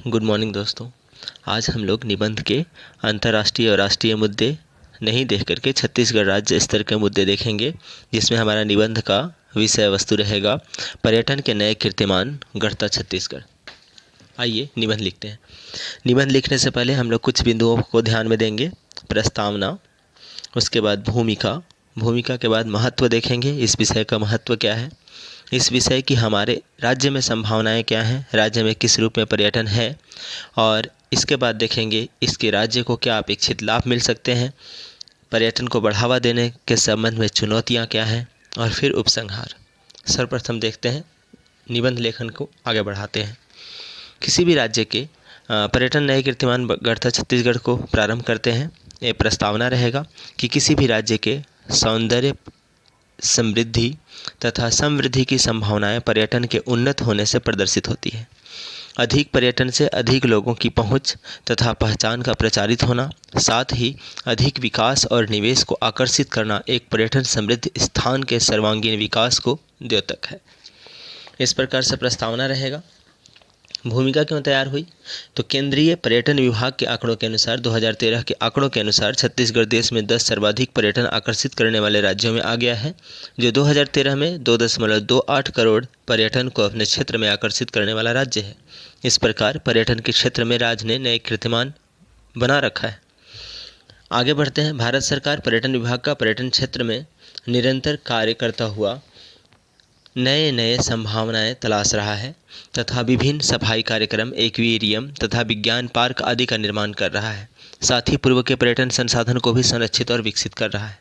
Good morning दोस्तों। आज हम लोग निबंध के अंतर्राष्ट्रीय और राष्ट्रीय मुद्दे नहीं देख करके छत्तीसगढ़ राज्य स्तर के मुद्दे देखेंगे, जिसमें हमारा निबंध का विषय वस्तु रहेगा पर्यटन के नए कीर्तिमान गढ़ता छत्तीसगढ़। आइए निबंध लिखते हैं। निबंध लिखने से पहले हम लोग कुछ बिंदुओं को ध्यान में देंगे। प्रस्तावना, उसके बाद भूमिका, भूमिका के बाद महत्व देखेंगे, इस विषय का महत्व क्या है, इस विषय की हमारे राज्य में संभावनाएं क्या हैं, राज्य में किस रूप में पर्यटन है, और इसके बाद देखेंगे इसके राज्य को क्या अपेक्षित लाभ मिल सकते हैं, पर्यटन को बढ़ावा देने के संबंध में चुनौतियां क्या हैं, और फिर उपसंहार। सर्वप्रथम देखते हैं, निबंध लेखन को आगे बढ़ाते हैं। किसी भी राज्य के पर्यटन नए कीर्तिमान गढ़ता छत्तीसगढ़ को प्रारंभ करते हैं। ये प्रस्तावना रहेगा कि किसी भी राज्य के सौंदर्य, समृद्धि तथा समृद्धि की संभावनाएं पर्यटन के उन्नत होने से प्रदर्शित होती है। अधिक पर्यटन से अधिक लोगों की पहुंच तथा पहचान का प्रचारित होना, साथ ही अधिक विकास और निवेश को आकर्षित करना एक पर्यटन समृद्ध स्थान के सर्वांगीण विकास को द्योतक है। इस प्रकार से प्रस्तावना रहेगा। भूमिका क्यों तैयार हुई? तो केंद्रीय पर्यटन विभाग के आंकड़ों के अनुसार 2013 के आंकड़ों के अनुसार छत्तीसगढ़ देश में 10 सर्वाधिक पर्यटन आकर्षित करने वाले राज्यों में आ गया है, जो 2013 में 2.28 करोड़ पर्यटन को अपने क्षेत्र में आकर्षित करने वाला राज्य है। इस प्रकार पर्यटन के क्षेत्र में राज्य ने नए कीर्तिमान बना रखा है। आगे बढ़ते हैं। भारत सरकार पर्यटन विभाग का पर्यटन क्षेत्र में निरंतर कार्य करता हुआ नए नए संभावनाएं तलाश रहा है तथा विभिन्न सफाई कार्यक्रम, एक्वेरियम तथा विज्ञान पार्क आदि का निर्माण कर रहा है। साथ ही पूर्व के पर्यटन संसाधन को भी संरक्षित और विकसित कर रहा है।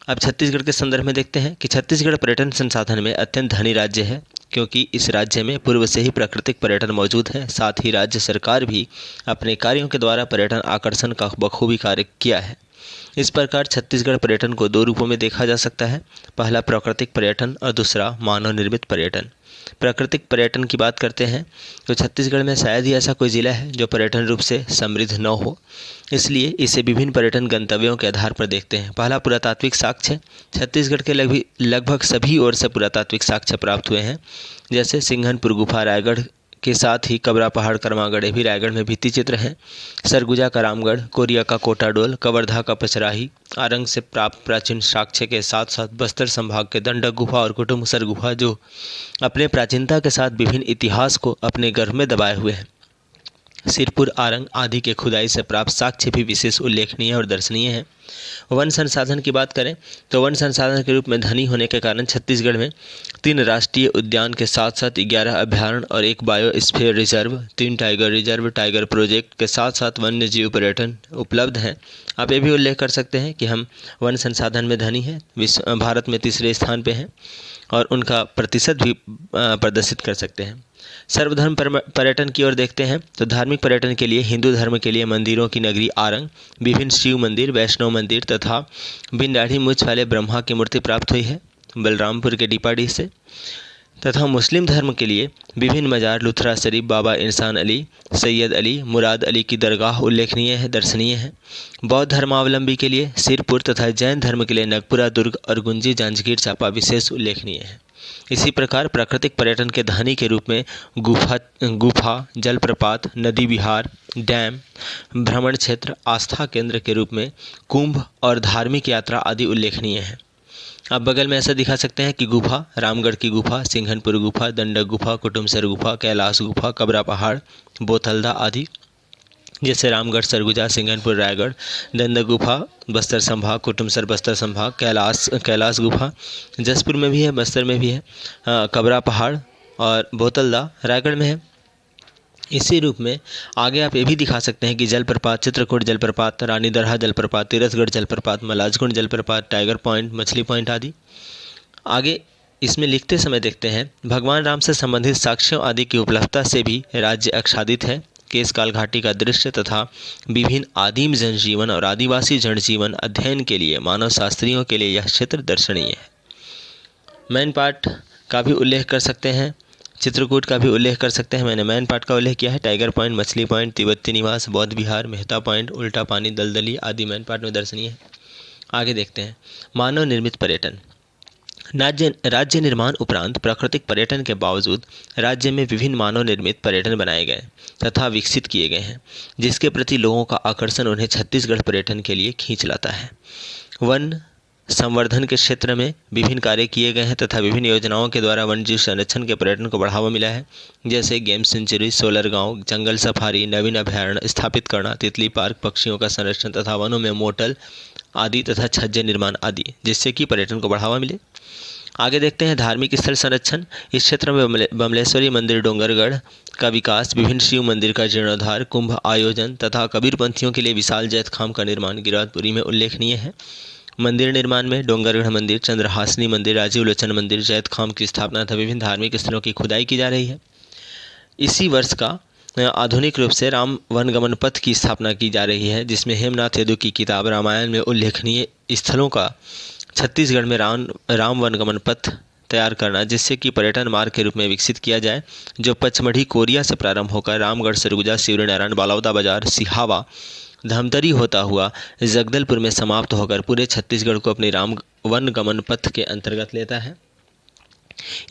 अब छत्तीसगढ़ के संदर्भ में देखते हैं कि छत्तीसगढ़ पर्यटन संसाधन में अत्यंत धनी राज्य है, क्योंकि इस राज्य में पूर्व से ही प्राकृतिक पर्यटन मौजूद है। साथ ही राज्य सरकार भी अपने कार्यों के द्वारा पर्यटन आकर्षण का बखूबी कार्य किया है। इस प्रकार छत्तीसगढ़ पर्यटन को दो रूपों में देखा जा सकता है। पहला प्राकृतिक पर्यटन और दूसरा मानव निर्मित पर्यटन। प्राकृतिक पर्यटन की बात करते हैं तो छत्तीसगढ़ में शायद ही ऐसा कोई ज़िला है जो पर्यटन रूप से समृद्ध न हो, इसलिए इसे विभिन्न पर्यटन गंतव्यों के आधार पर देखते हैं। पहला पुरातात्विक साक्ष्य। छत्तीसगढ़ के लगभग सभी ओर से पुरातात्विक साक्ष्य प्राप्त हुए हैं, जैसे सिंघनपुर गुफा रायगढ़ के साथ ही कबरा पहाड़ करमागढ़ भी रायगढ़ में भित्ति चित्र हैं। सरगुजा का रामगढ़, कोरिया का कोटाडोल, कवर्धा का पचराही, आरंग से प्राप्त प्राचीन साक्ष्य के साथ साथ बस्तर संभाग के दंडक गुफा और कुटुम्बसर गुफा, जो अपने प्राचीनता के साथ विभिन्न इतिहास को अपने गर्भ में दबाए हुए हैं। सिरपुर, आरंग आदि के खुदाई से प्राप्त साक्ष्य भी विशेष उल्लेखनीय और दर्शनीय हैं। वन संसाधन की बात करें तो वन संसाधन के रूप में धनी होने के कारण छत्तीसगढ़ में 3 राष्ट्रीय उद्यान के साथ साथ 11 अभ्यारण्य और 1 biosphere reserve, 3 tiger reserve, tiger project के साथ साथ वन्य जीव पर्यटन उपलब्ध हैं। आप ये भी उल्लेख कर सकते हैं कि हम वन संसाधन में धनी हैं, भारत में तीसरे स्थान पे हैं, और उनका प्रतिशत भी प्रदर्शित कर सकते हैं। सर्वधर्म पर्यटन की ओर देखते हैं तो धार्मिक पर्यटन के लिए हिंदू धर्म के लिए मंदिरों की नगरी आरंग, विभिन्न शिव मंदिर, वैष्णव मंदिर तथा बिन दाढ़ी मूंछ वाले ब्रह्मा की मूर्ति प्राप्त हुई है बलरामपुर के डीपाडी से। तथा मुस्लिम धर्म के लिए विभिन्न मजार, लुथरा शरीफ, बाबा इंसान अली, सैयद अली, मुराद अली की दरगाह उल्लेखनीय है, दर्शनीय है। बौद्ध धर्मावलंबी के लिए सिरपुर तथा जैन धर्म के लिए नगपुरा दुर्ग और गुंजी जांजगीर चांपा विशेष उल्लेखनीय है। इसी प्रकार प्राकृतिक पर्यटन के धनी के रूप में गुफा, जलप्रपात, नदी विहार, डैम, भ्रमण क्षेत्र, आस्था केंद्र के रूप में कुंभ और धार्मिक यात्रा आदि उल्लेखनीय है। अब बगल में ऐसा दिखा सकते हैं कि गुफा, रामगढ़ की गुफा, सिंघनपुर गुफा, दंडक गुफा, कुटुम्बसर गुफा, कैलाश गुफा, कबरा पहाड़, बोथलदा आदि, जैसे रामगढ़, सरगुजा, सिंघनपुर रायगढ़, दंडक गुफा बस्तर संभाग, कुटुम्बसर बस्तर संभाग, कैलाश गुफा जसपुर में भी है, बस्तर में भी है, कबरा पहाड़ और बोतलदा रायगढ़ में है। इसी रूप में आगे आप ये भी दिखा सकते हैं कि जलप्रपात, चित्रकूट जलप्रपात, रानी दरहा जलप्रपात, तीरथगढ़ जलप्रपात, मलाजकुंड जलप्रपात, टाइगर पॉइंट, मछली पॉइंट आदि। आगे इसमें लिखते समय देखते हैं भगवान राम से संबंधित साक्ष्यों आदि की उपलब्धता से भी राज्य आच्छादित है। केशकाल घाटी का दृश्य तथा विभिन्न आदिम जनजीवन और आदिवासी जनजीवन अध्ययन के लिए मानव शास्त्रियों के लिए यह क्षेत्र दर्शनीय है। मैन पार्ट का भी उल्लेख कर सकते हैं, चित्रकूट का भी उल्लेख कर सकते हैं। मैंने मैन पार्ट का उल्लेख किया है। टाइगर पॉइंट, मछली पॉइंट, तिब्बती निवास, बौद्ध विहार, मेहता पॉइंट, उल्टा पानी, दलदली आदि मैन पार्ट में दर्शनीय है। आगे देखते हैं मानव निर्मित पर्यटन। राज्य निर्माण उपरांत प्राकृतिक पर्यटन के बावजूद राज्य में विभिन्न मानव निर्मित पर्यटन बनाए गए तथा विकसित किए गए हैं, जिसके प्रति लोगों का आकर्षण उन्हें छत्तीसगढ़ पर्यटन के लिए खींच लाता है। वन संवर्धन के क्षेत्र में विभिन्न कार्य किए गए हैं तथा विभिन्न योजनाओं के द्वारा वन्यजीव संरक्षण के पर्यटन को बढ़ावा मिला है, जैसे गेम सेंचुरी, सोलर गांव, जंगल सफारी, नवीन अभयारण्य स्थापित करना, तितली पार्क, पक्षियों का संरक्षण तथा वनों में मोटल आदि तथा छज्जे निर्माण आदि, जिससे कि पर्यटन को बढ़ावा मिले। आगे देखते हैं धार्मिक स्थल संरक्षण। इस क्षेत्र में बमलेश्वरी मंदिर डोंगरगढ़ का विकास, विभिन्न शिव मंदिर का जीर्णोद्धार, कुंभ आयोजन तथा कबीरपंथियों के लिए विशाल जैतखाम का निर्माण गिरिराजपुरी में उल्लेखनीय है। मंदिर निर्माण में डोंगरगढ़ मंदिर, चंद्रहासनी मंदिर, राजीव लोचन मंदिर, जैतखाम की स्थापना तथा विभिन्न धार्मिक स्थलों की खुदाई की जा रही है। इसी वर्ष का आधुनिक रूप से राम वनगमन पथ की स्थापना की जा रही है, जिसमें हेमनाथ यदु की किताब रामायण में उल्लेखनीय स्थलों का छत्तीसगढ़ में राम वनगमन पथ तैयार करना, जिससे कि पर्यटन मार्ग के रूप में विकसित किया जाए, जो पचमढ़ी कोरिया से प्रारंभ होकर रामगढ़, सरगुजा, शिवरीनारायण, बालौदा बाजार, सिहावा, धमतरी होता हुआ जगदलपुर में समाप्त होकर पूरे छत्तीसगढ़ को अपने राम वनगमन पथ के अंतर्गत लेता है।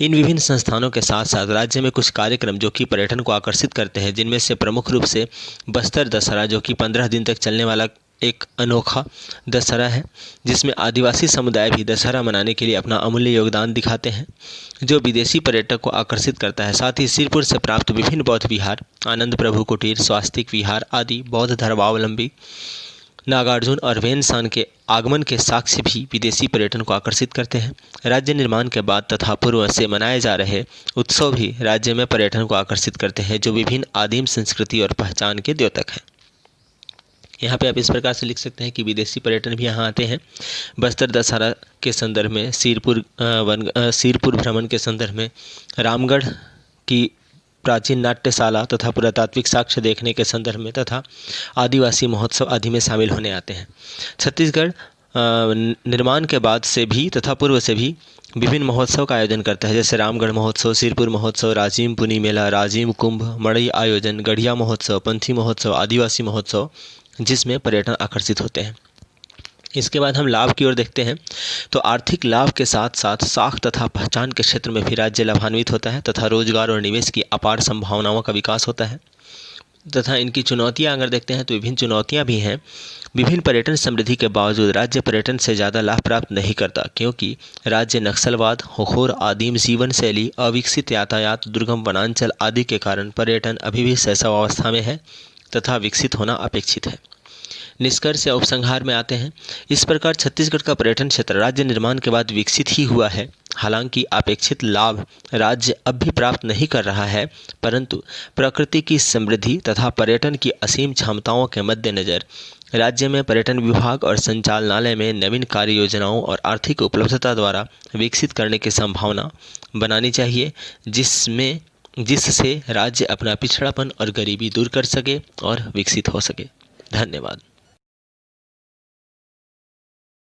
इन विभिन्न संस्थानों के साथ साथ राज्य में कुछ कार्यक्रम जो कि पर्यटन को आकर्षित करते हैं, जिनमें से प्रमुख रूप से बस्तर दशहरा, जो कि 15 दिन तक चलने वाला एक अनोखा दशहरा है, जिसमें आदिवासी समुदाय भी दशहरा मनाने के लिए अपना अमूल्य योगदान दिखाते हैं, जो विदेशी पर्यटक को आकर्षित करता है। साथ ही सिरपुर से प्राप्त विभिन्न बौद्ध विहार, आनंद प्रभु कुटीर, स्वास्तिक विहार आदि बौद्ध धर्मावलंबी नागार्जुन और वेनसान के आगमन के साक्ष्य भी विदेशी पर्यटन को आकर्षित करते हैं। राज्य निर्माण के बाद तथा पूर्व से मनाए जा रहे उत्सव भी राज्य में पर्यटन को आकर्षित करते हैं, जो विभिन्न आदिम संस्कृति और पहचान के द्योतक हैं। यहाँ पे आप इस प्रकार से लिख सकते हैं कि विदेशी पर्यटन भी यहाँ आते हैं। बस्तर दशहरा के संदर्भ में, सिरपुर भ्रमण के संदर्भ में, रामगढ़ की प्राचीन नाट्यशाला तथा पुरातात्विक साक्ष्य देखने के संदर्भ में तथा आदिवासी महोत्सव आदि में शामिल होने आते हैं। छत्तीसगढ़ निर्माण के बाद से भी तथा पूर्व से भी विभिन्न महोत्सव का आयोजन करता है, जैसे रामगढ़ महोत्सव, सिरपुर महोत्सव, राजिम पुनी मेला, राजिम कुंभ, मड़ई आयोजन, गढ़िया महोत्सव, पंथी महोत्सव, आदिवासी महोत्सव, जिसमें पर्यटन आकर्षित होते हैं। इसके बाद हम लाभ की ओर देखते हैं तो आर्थिक लाभ के साथ साथ साख तथा पहचान के क्षेत्र में भी राज्य लाभान्वित होता है तथा रोजगार और निवेश की अपार संभावनाओं का विकास होता है। तथा इनकी चुनौतियां अगर देखते हैं तो विभिन्न चुनौतियां भी हैं। विभिन्न पर्यटन समृद्धि के बावजूद राज्य पर्यटन से ज़्यादा लाभ प्राप्त नहीं करता, क्योंकि राज्य नक्सलवाद, होखोर आदिम जीवन शैली, अविकसित यातायात, दुर्गम वनांचल आदि के कारण पर्यटन अभी भी शैशवावस्था में है तथा विकसित होना अपेक्षित है। निष्कर्ष या उपसंहार में आते हैं। इस प्रकार छत्तीसगढ़ का पर्यटन क्षेत्र राज्य निर्माण के बाद विकसित ही हुआ है। हालांकि अपेक्षित लाभ राज्य अब भी प्राप्त नहीं कर रहा है, परंतु प्रकृति की समृद्धि तथा पर्यटन की असीम क्षमताओं के मद्देनज़र राज्य में पर्यटन विभाग और संचालनालय में नवीन कार्य योजनाओं और आर्थिक उपलब्धता द्वारा विकसित करने की संभावना बनानी चाहिए, जिससे राज्य अपना पिछड़ापन और गरीबी दूर कर सके और विकसित हो सके। धन्यवाद।